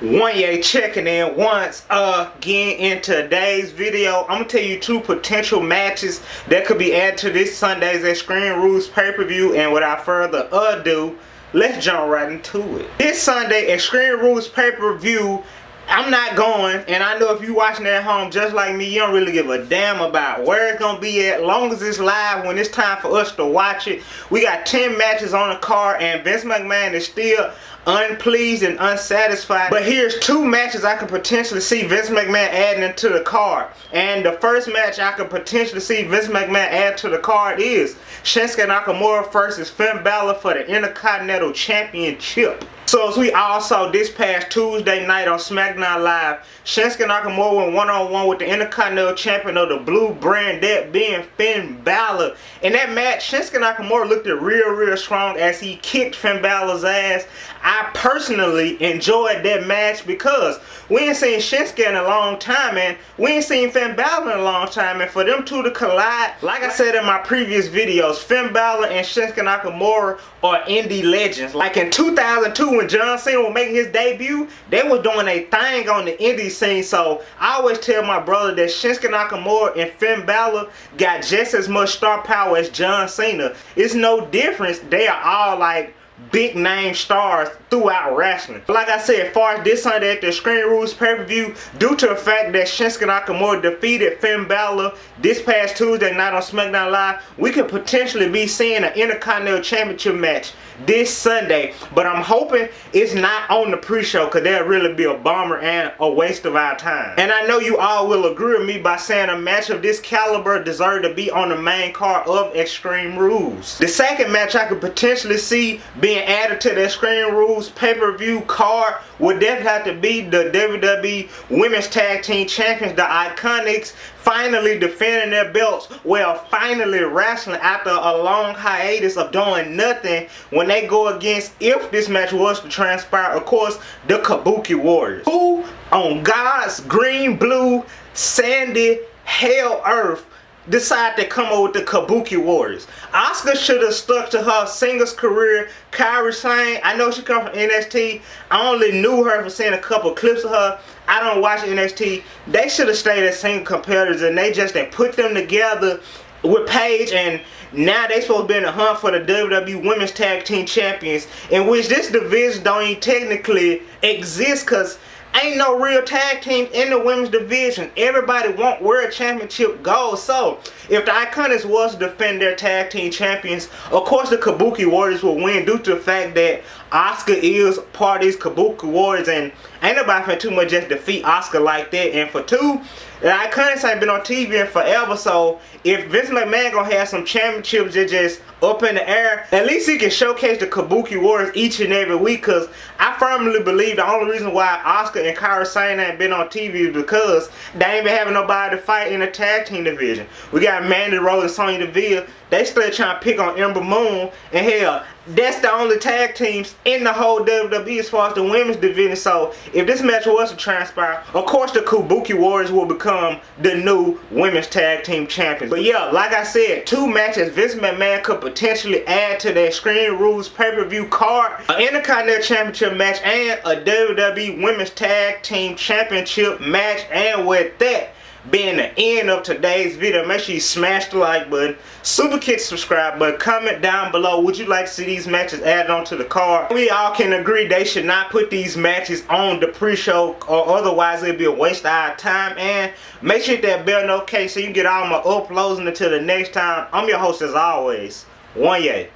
Wanya checking in once again in today's video. I'm gonna tell you two potential matches that could be added to this Sunday's Extreme Rules pay-per-view, and without further ado, let's jump right into it. This Sunday Extreme Rules pay-per-view, I'm not going, and I know if you watching at home just like me, you don't really give a damn about where it's gonna be at. Long as it's live, when it's time for us to watch it. We got 10 matches on the card, and Vince McMahon is still unpleased and unsatisfied. But here's two matches I could potentially see Vince McMahon adding into the card. And the first match I could potentially see Vince McMahon add to the card is Shinsuke Nakamura versus Finn Balor for the Intercontinental Championship. So as we all saw this past Tuesday night on SmackDown Live, Shinsuke Nakamura went one-on-one with the Intercontinental Champion of the Blue Brand, that being Finn Balor. In that match, Shinsuke Nakamura looked real strong as he kicked Finn Balor's ass. I personally enjoyed that match because we ain't seen Shinsuke in a long time, and we ain't seen Finn Balor in a long time, and for them two to collide, like I said in my previous videos, Finn Balor and Shinsuke Nakamura are indie legends. Like in 2002 when John Cena was making his debut, they was doing a thing on the indie scene. So I always tell my brother that Shinsuke Nakamura and Finn Balor got just as much star power as John Cena. It's no difference. They are all like big name stars throughout wrestling. Like I said, as far as this Sunday at the Extreme Rules pay-per-view, due to the fact that Shinsuke Nakamura defeated Finn Balor this past Tuesday night on SmackDown Live, we could potentially be seeing an Intercontinental Championship match this Sunday. But I'm hoping it's not on the pre-show, because that'll really be a bomber and a waste of our time. And I know you all will agree with me by saying a match of this caliber deserves to be on the main card of Extreme Rules. The second match I could potentially see being added to the Extreme Rules pay-per-view card would definitely have to be the WWE Women's Tag Team Champions, the Iconics, finally defending their belts. Well, finally wrestling after a long hiatus of doing nothing, when they go against, if this match was to transpire, of course, the Kabuki Warriors, who on God's green, blue, sandy, hell earth decide to come over with the Kabuki Warriors. Asuka should have stuck to her singles career. Kairi Sane, I know she come from NXT. I only knew her from seeing a couple clips of her. I don't watch NXT. They should have stayed as single competitors, and they just put them together with Paige, and now they supposed to be in the hunt for the WWE Women's Tag Team Champions, in which this division don't even technically exist, because ain't no real tag teams in the women's division. Everybody want world championship goals. So if the Iconics was to defend their tag team champions, of course the Kabuki Warriors will win, due to the fact that Asuka is part of these Kabuki Warriors, and ain't nobody finna too much just defeat Asuka like that. And for two, the Iconics ain't been on TV in forever, so if Vince McMahon gonna have some championships that just up in the air, at least he can showcase the Kabuki Warriors each and every week, because I firmly believe the only reason why Asuka and Kairi Sane ain't been on TV is because they ain't been having nobody to fight in the tag team division. We got Mandy Rose and Sonya Deville. They still trying to pick on Ember Moon, and hell, that's the only tag teams in the whole WWE as far as the women's division. So if this match was to transpire, of course the Kabuki Warriors will become the new women's tag team champions. But yeah, like I said, two matches Vince McMahon could potentially add to the Extreme Rules pay-per-view card: an Intercontinental Championship match and a WWE Women's Tag Team Championship match. And with that being the end of today's video, make sure you smash the like button, super kick subscribe button, comment down below, would you like to see these matches added onto the card? We all can agree they should not put these matches on the pre-show, or otherwise it'll be a waste of our time. And make sure you hit that bell notification so you can get all my uploads. And until the next time, I'm your host as always, Wanya.